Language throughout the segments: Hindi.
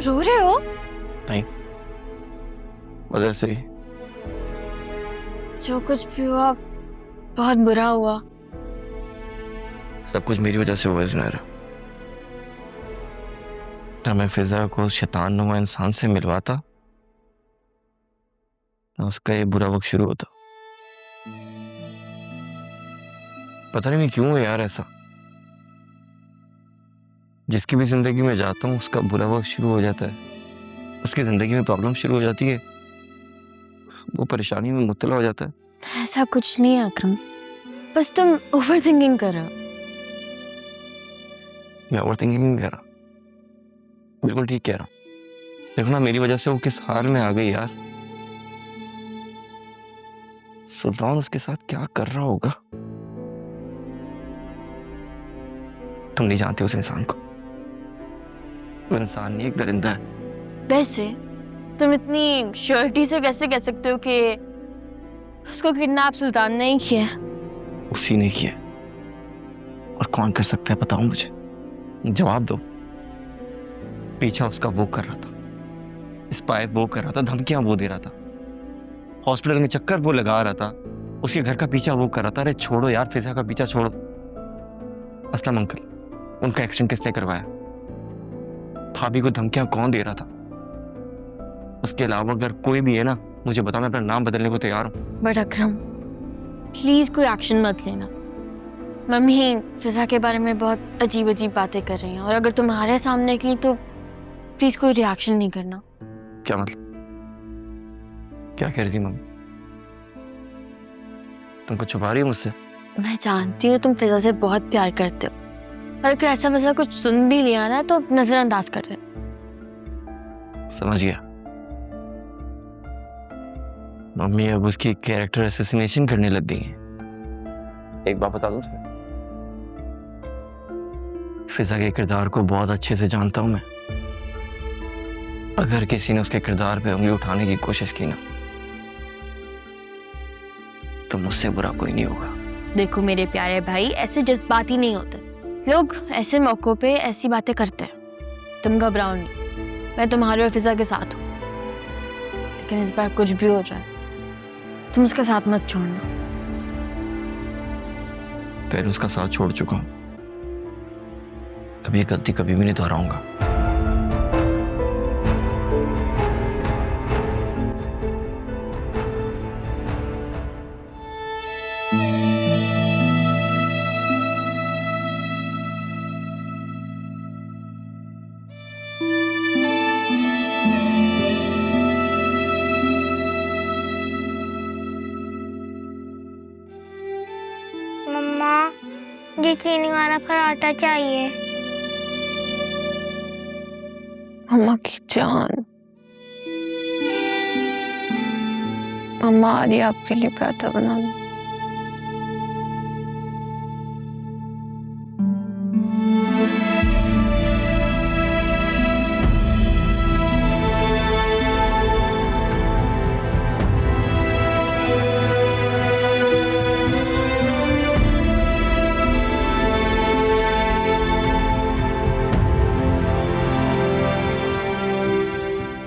रो रहे हो? नहीं, वजह से जो कुछ भी हुआ बहुत बुरा हुआ। सब कुछ मेरी वजह से हुआ ज़ुनैरा। ना मैं फिजा को शैतान नुमा इंसान से मिलवाता, ना उसका ये बुरा वक्त शुरू होता। पता नहीं क्यों है यार ऐसा, जिसकी भी जिंदगी में जाता हूँ उसका बुरा वक्त शुरू हो जाता है, उसकी जिंदगी में प्रॉब्लम शुरू हो जाती है, वो परेशानी में मुब्तला हो जाता है। ऐसा कुछ नहीं है अकरम, बस तुम ओवर थिंकिंग कर रहे हो। मैं ओवर थिंकिंग नहीं कर रहा, बिल्कुल ठीक कह रहा हूँ। देखो ना मेरी वजह से वो किस हाल में आ गई यार। सुल्तान उसके साथ क्या कर रहा होगा, तुम नहीं जानते उस इंसान को। वो इंसान नहीं, एक दरिंदा है। वैसे तुम इतनी श्योरिटी से कैसे कह सकते हो कि उसको किडनैप सुल्तान ने ही किया? उसी ने किया, और कौन कर सकता है बताओ मुझे, जवाब दो। पीछा उसका वो कर रहा था, स्पाई वो कर रहा था, धमकियां वो दे रहा था, हॉस्पिटल में चक्कर वो लगा रहा था, उसके घर का पीछा वो कर रहा था। अरे छोड़ो यार, फिजा का पीछा छोड़ो। असलम अंकल, उनका एक्सीडेंट किसने करवाया? भाभी को धमकियां कौन दे रहा था? उसके अलावा अगर कोई भी है ना, मुझे बता, मैं अपना नाम बदलने को तैयार हूँ। बट अकरम प्लीज कोई एक्शन मत लेना। मम्मी फिजा के बारे में बहुत अजीब अजीब बातें कर रही हैं, और अगर तुम्हारे सामने निकली तो प्लीज कोई रिएक्शन नहीं करना। क्या मतलब? क्या कह रही थी मम्मी? तुमको छुपा रही हो मुझसे? मैं जानती हूँ तुम फिजा से बहुत प्यार करते हो, और अगर ऐसा वैसा कुछ सुन भी लिया ना तो नजरअंदाज कर दे। समझ गया। मम्मी अब उसकी कैरेक्टर असैसिनेशन करने लग गई है। एक बात बता दूं तुम्हें, फिजा के किरदार को बहुत अच्छे से जानता हूं मैं। अगर किसी ने उसके किरदार पे उंगली उठाने की कोशिश की ना, तो मुझसे बुरा कोई नहीं होगा। देखो मेरे प्यारे भाई, ऐसे जज्बाती नहीं होते लोग, ऐसे मौकों पे ऐसी बातें करते हैं। तुम घबराओ नहीं, मैं तुम्हारे और फिजा के साथ हूँ। लेकिन इस बार कुछ भी हो जाए तुम उसका साथ मत छोड़ना। पहले उसका साथ छोड़ चुका हूं, अब ये गलती कभी भी नहीं दोहराऊंगा। मम्मा, यकीनी वाला पराठा चाहिए। अम्मा की जान, अम्मा आ रही है आपके लिए पराठा बनाने।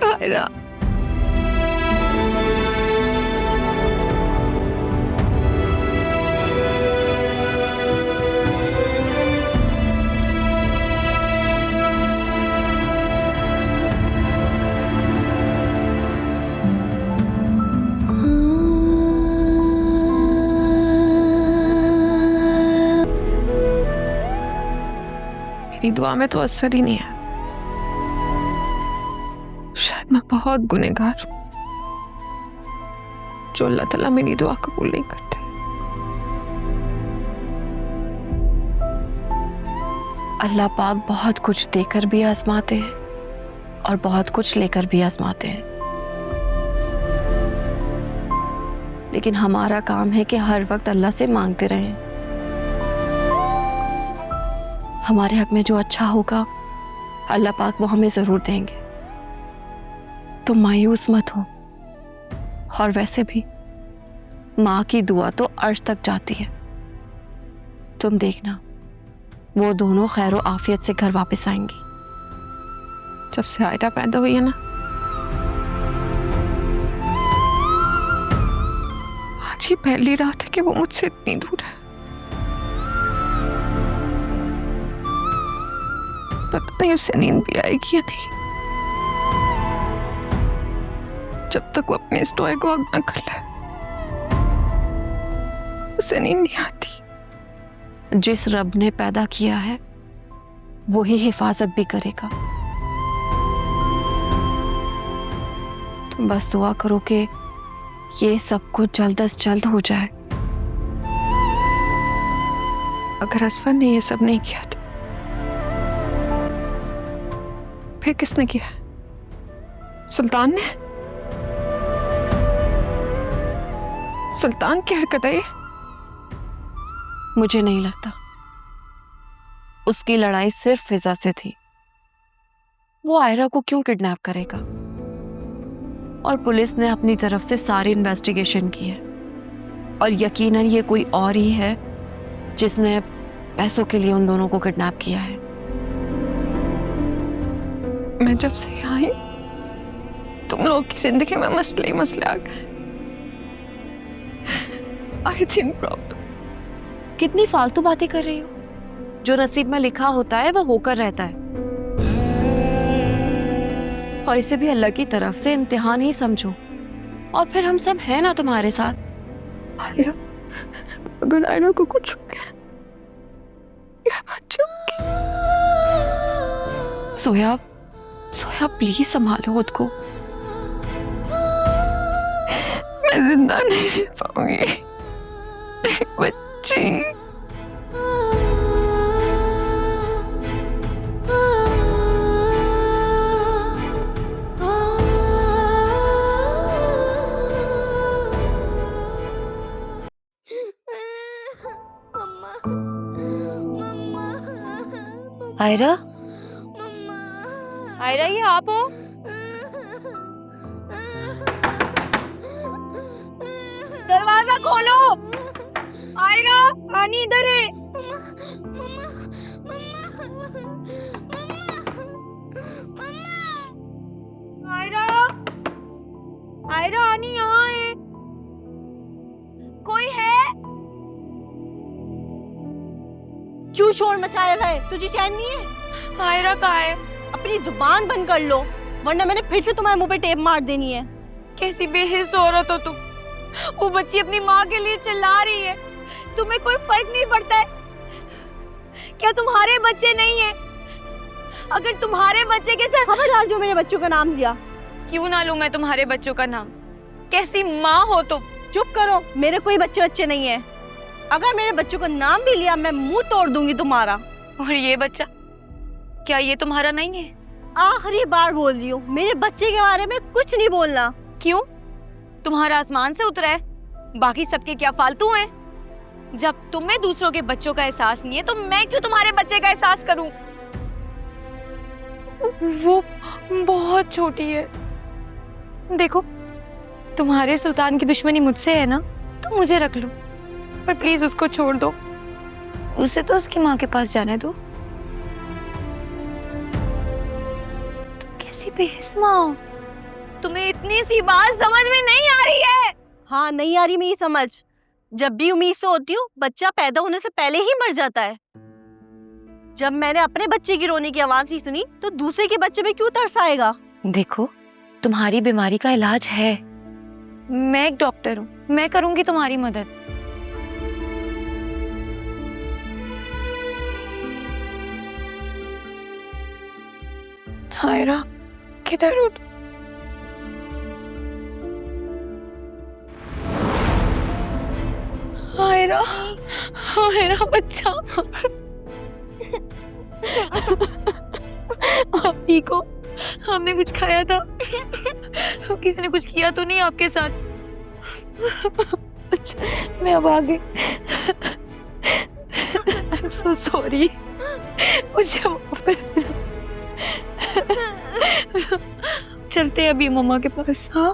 आयरा, मेरी दुआ में तो असर ही नहीं है। शायद मैं बहुत गुनहगार हूं जो अल्लाह ताला मेरी दुआ कबूल नहीं करते। अल्लाह पाक बहुत कुछ देकर भी आजमाते हैं और बहुत कुछ लेकर भी आजमाते हैं, लेकिन हमारा काम है कि हर वक्त अल्लाह से मांगते रहें। हमारे हक में जो अच्छा होगा अल्लाह पाक वो हमें जरूर देंगे। तुम मायूस मत हो, और वैसे भी माँ की दुआ तो अर्श तक जाती है। तुम देखना वो दोनों खैर आफियत से घर वापस आएंगी। जब से आयरा पैदा हुई है ना, आज ही पहली रात है कि वो मुझसे इतनी दूर है। पता नहीं उसे नींद भी आएगी या नहीं, जब तक वो अपने इस टॉय को आग न कर ले उसे नींद नहीं आती। जिस रब ने पैदा किया है वो ही हिफाजत भी करेगा। तुम बस दुआ करो कि ये सब कुछ जल्द से जल्द हो जाए। अगर असफर ने ये सब नहीं किया था फिर किसने किया? सुल्तान ने? सुल्तान की हरकत है ये? मुझे नहीं लगता। उसकी लड़ाई सिर्फ फिजा से थी। वो आयरा को क्यों किडनैप करेगा? और पुलिस ने अपनी तरफ से सारी इन्वेस्टिगेशन की है और यकीनन ये कोई और ही है जिसने पैसों के लिए उन दोनों को किडनैप किया है। मैं जब से यहाँ आई तुम लोग की जिंदगी में मसले ही मसले आ गए। I think problem. कितनी फालतू बातें कर रही हो? जो नसीब में लिखा होता है वो होकर रहता है, और इसे भी अल्लाह की तरफ से इम्तिहान ही समझो। और फिर हम सब हैं ना तुम्हारे साथ। आलिया, अगर आयरा को कुछ हो गया क्या बच्चों की? सोया, सोया प्लीज संभालो खुद को। मैं जिंदा नहीं रह पाऊंगी मेरी बच्ची। आयरा, आयरा ये आप हो? दरवाजा खोलो। आयरा, आनी इधर है। आयरा, आयरा आनी यहाँ है। कोई है? क्यों शोर मचाया हुआ है? तुझे चैन नहीं है? आयरा कहाँ है? अपनी जुबान बंद कर लो वरना मैंने फिर से तुम्हारे मुंह पे टेप मार देनी है। कैसी बेहिस औरत हो तुम। वो बच्ची अपनी माँ के लिए चिल्ला रही है, तुम्हें कोई फर्क नहीं पड़ता है क्या? तुम्हारे बच्चे नहीं है? अगर तुम्हारे बच्चे के साथ खबरदार जो मेरे बच्चों का नाम लिया। क्यों ना लूं मैं तुम्हारे बच्चों का नाम? कैसी माँ हो तुम? चुप करो, मेरे कोई बच्चे नहीं है। अगर मेरे बच्चों का नाम भी लिया मैं मुंह तोड़ दूंगी तुम्हारा। और ये बच्चा, क्या ये तुम्हारा नहीं है? आखिरी बार बोल रही हूँ, मेरे बच्चे के बारे में कुछ नहीं बोलना। क्यों? तुम्हारा आसमान से उतरा है, बाकी सबके क्या फालतू हैं? जब तुम्हें दूसरों के बच्चों का एहसास नहीं है तो मैं क्यों तुम्हारे बच्चे का एहसास करूं? वो बहुत छोटी है। देखो, तुम्हारे सुल्तान की दुश्मनी मुझसे है ना, तो मुझे रख लो, पर प्लीज उसको छोड़ दो। उसे तो उसकी माँ के पास जाने दो। तुम कैसी बेहिस्मा हो? तुम्हें इतनी सी बात समझ में नहीं आ रही है? हाँ, नहीं आ रही मेरी समझ। जब भी उम्मीद से होती हूँ बच्चा पैदा होने से पहले ही मर जाता है। जब मैंने अपने बच्चे की रोने की आवाज ही सुनी तो दूसरे के बच्चे में क्यों तरस आएगा? देखो, तुम्हारी बीमारी का इलाज है। मैं एक डॉक्टर हूँ, मैं करूंगी तुम्हारी मदद। आयरा, किधर हो तुम? आयरा, आयरा बच्चा। आप ठीक हो? हमने कुछ खाया था? किसी ने कुछ किया तो नहीं आपके साथ? अच्छा, मैं अब आ गई। I'm so sorry। मुझे माफ कर देना। चलते हैं अभी मम्मा के पास। हाँ।